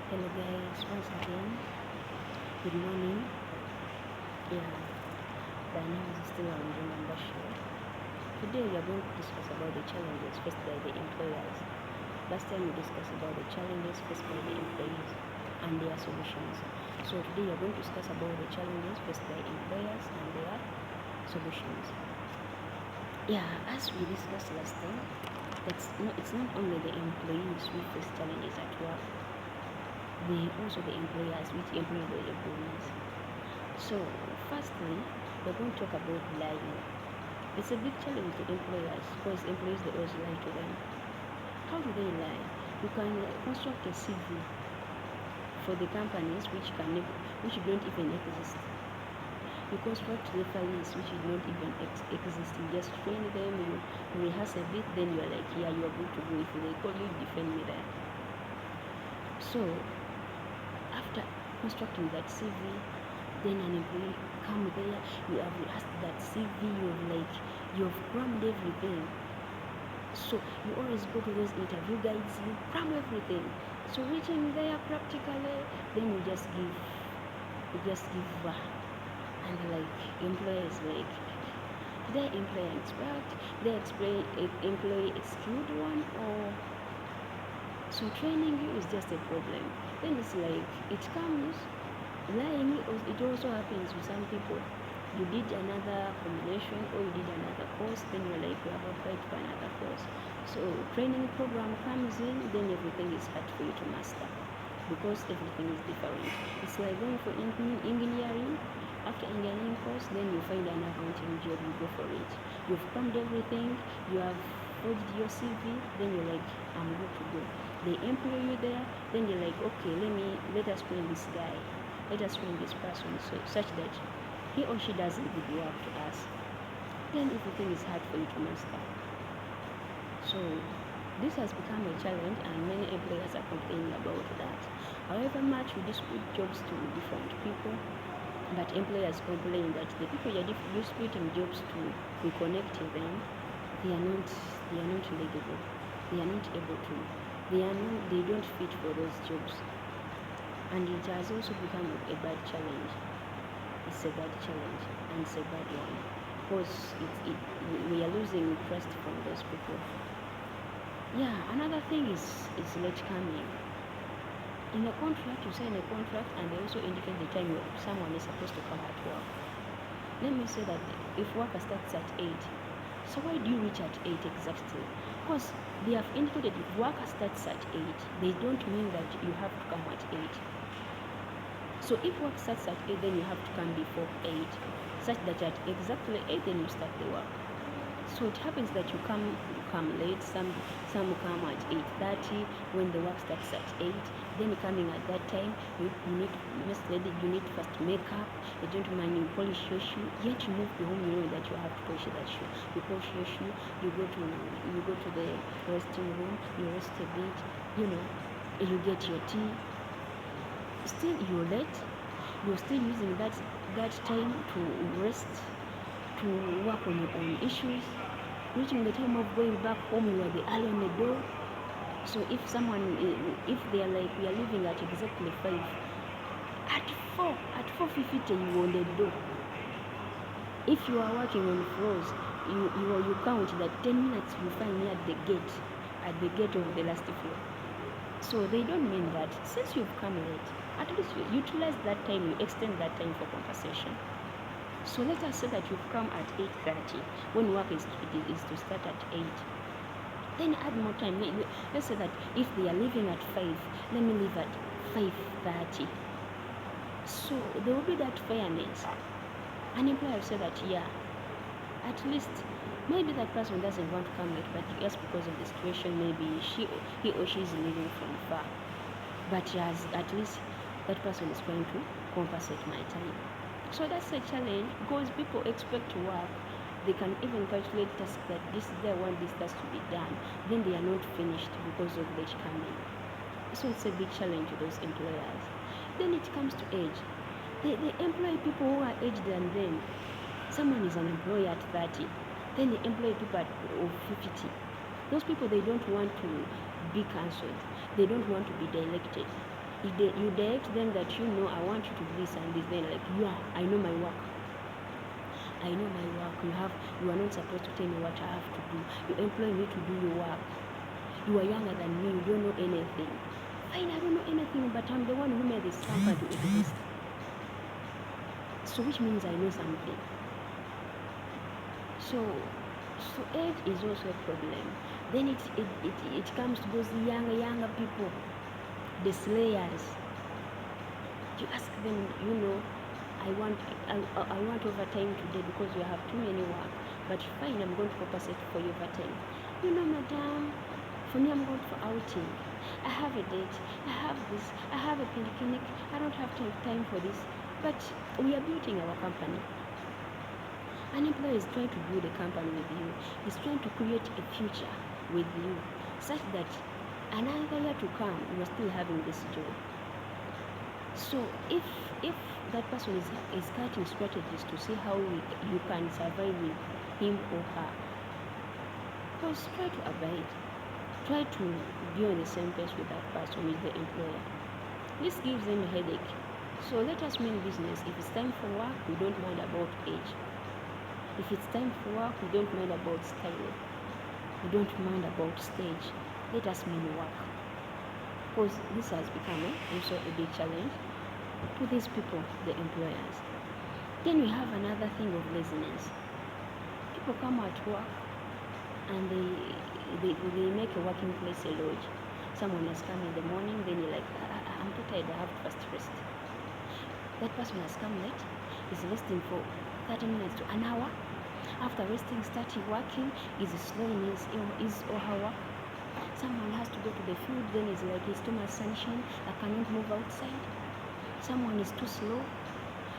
Hello guys, once again, good morning. Yeah, by now is still on the membership. Today we are going to discuss about the challenges faced by the employers. Last time we discussed about the challenges faced by the employees and their solutions. So today we are going to discuss about the challenges faced by employers and their solutions. Yeah, as we discussed last time, it's not only the employees who face challenges at work, they also the employers which employ the employees. So firstly, we're going to talk about lying. It's a big challenge to employers because employees they always lie to them. How do they lie? You can construct a CV for the companies which don't even exist. You construct referees which don't even exist. You just train them, you rehearse a bit, then you're like, yeah, you are good to go. If they call you, defend me there. So after constructing that CV, then an employee come there, you have rehearsed that CV, you've crammed everything. So you always go to those interview guides, you cram everything. So reaching there practically, then you just give and like employers like, did I employ an expert? Did I employ a skilled one? Or so training you is just a problem. Then it's like it comes lying. It also happens with some people. You did another combination or you did another course, then you're like, you have applied for another course. So training program comes in, then everything is hard for you to master because everything is different. It's like going for engineering. After engineering course, then you find an accounting job, you go for it. You've crammed everything, you have forged your CV, then you're like, I'm good to go. They employ you there, then you're like, okay, let us train this guy, let us train this person, so such that he or she does good work to us. Then everything is hard for you to master. So this has become a challenge and many employers are complaining about that. However much we dispute jobs to different people, but employers complain that the people you are disputing jobs to reconnect them, they are not legible. They are not able to. They don't fit for those jobs. And it has also become a bad challenge. It's a bad challenge and it's a bad one because we are losing trust from those people. Yeah, another thing is late coming. In a contract, you sign a contract and they also indicate the time someone is supposed to come at work. Let me say that if work starts at 8, so why do you reach at 8 exactly? Because they have indicated if work starts at 8, they don't mean that you have to come at 8. So if work starts at 8, then you have to come before 8, such that at exactly 8, then you start the work. So it happens that you come late, some come at 8:30 when the work starts at 8. Then coming at that time, you need to first make up, the gentleman you polish your shoe, yet you move home, you know that you have to polish that shoe. You polish your shoe, you go to the resting room, you rest a bit, you get your tea. Still you're late, you're still using that time to rest, to work on your own issues. Reaching the time of going back home, you are the early on the door. So if they are like, we are leaving at exactly 5, at 4:50 you are on the door. If you are working on floors, you count that 10 minutes you find me at the gate of the last floor. So they don't mean that since you've come late, at least you utilize that time, you extend that time for compensation. So let us say that you've come at 8:30 when work is to start at 8. Then add more time. Let's say that if they are leaving at 5, let me leave at 5:30. So there will be that fairness. An employer will say that, yeah, at least maybe that person doesn't want to come late, but just because of the situation, maybe he or she is leaving from far. But at least that person is going to compensate my time. So that's a challenge because people expect to work. They can even calculate tasks that they want this task to be done. Then they are not finished because of late coming. So it's a big challenge to those employers. Then it comes to age. They employ people who are aged than them. Someone is an employee at 30. Then they employ people of 50. Those people, they don't want to be cancelled. They don't want to be directed. You direct them that I want you to do this and this. Then like, yeah, I know my work. I know my work. You are not supposed to tell me what I have to do. You employ me to do your work. You are younger than me. You don't know anything. Fine, I don't know anything, but I'm the one who made this company exist. So which means I know something. So age is also a problem. Then it comes to those younger people, the slayers. You ask them, I want overtime today because you have too many work. But fine, I'm going to compensate for your overtime. Madam, for me, I'm going for outing. I have a date. I have this. I have a clinic. I don't have time for this. But we are building our company. An employer is trying to build a company with you. He's trying to create a future with you, such that another year to come, you are still having this job. So if that person is cutting strategies to see how you can survive with him or her, just try to abide. Try to be on the same page with that person, with the employer. This gives them a headache. So let us mean business. If it's time for work, we don't mind about age. If it's time for work, we don't mind about style. We don't mind about stage. Let us mean work. Because this has become also a big challenge to these people, the employers. Then we have another thing of laziness. People come at work and they make a working place a lodge. Someone has come in the morning, then you're like, I'm too tired, I have to fast rest. That person has come late, is resting for 30 minutes to an hour. After resting, starting working, is slow in his or her work. Someone has to go to the field, then it's like it's too much sunshine, I cannot move outside. Someone is too slow.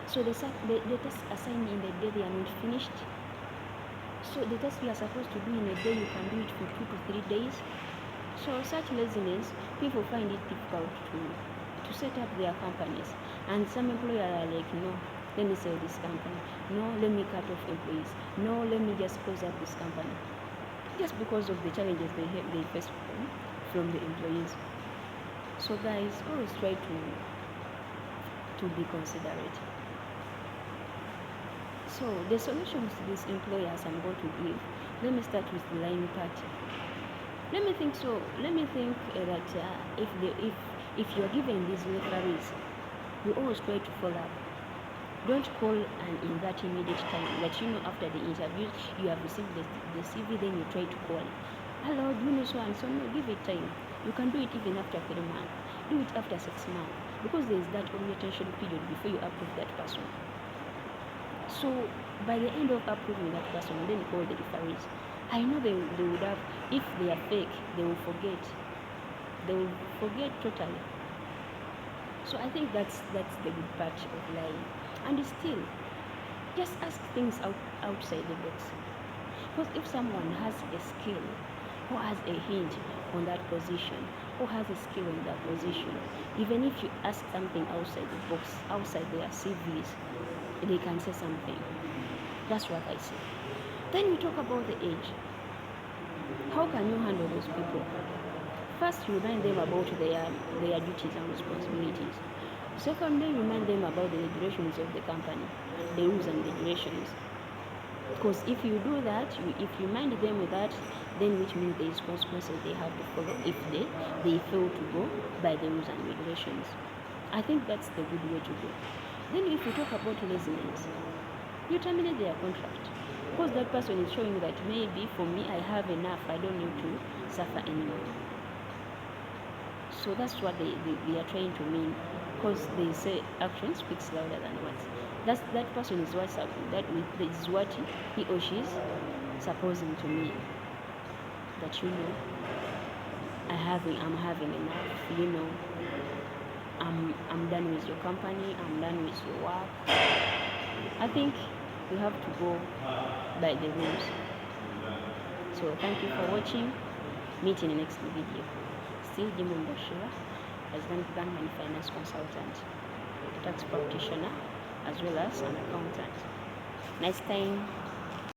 So the tasks assigned in the day, they are not finished. So the tasks we are supposed to do in a day, you can do it for 2 to 3 days. So such laziness, people find it difficult to set up their companies. And some employers are like, no, let me sell this company. No, let me cut off employees. No, let me just close up this company. Just because of the challenges they face from the employees. So guys, always try to be considerate. So the solutions to these employers I'm going to give. Let me start with the lying party. Let me think that if you are given these referees, you always try to follow up. Don't call and in that immediate time that after the interviews you have received the CV, then you try to call. Hello, do you know so and so? No, give it time. You can do it even after 3 months. Do it after 6 months, because there is that orientation period before you approve that person. So by the end of approving that person, then call the referees. I know they would have, if they are fake, they will forget. They will forget totally. So I think that's the good part of lying. And still, just ask things outside the box. Because if someone has a skill, or has a hint on that position, or has a skill on that position, even if you ask something outside the box, outside their CVs, they can say something. That's what I say. Then we talk about the age. How can you handle those people? First, you remind them about their duties and responsibilities. Secondly, remind them about the regulations of the company, the rules and regulations. Because if you do that, if you remind them with that, then which means there is consequences they have to follow if they fail to go by the rules and regulations. I think that's the good way to go. Then if you talk about laziness, you terminate their contract. Because that person is showing that maybe for me I have enough, I don't need to suffer anymore. So that's what they are trying to mean. Because they say action speaks louder than words. That person is what he or she is supposing to mean. That I'm having enough. I'm done with your company. I'm done with your work. I think we have to go by the rules. So thank you for watching. Meet in the next video. Still Jimmy Mbashira, Islamic Bank and Finance Consultant, tax practitioner, as well as an accountant. Nice time.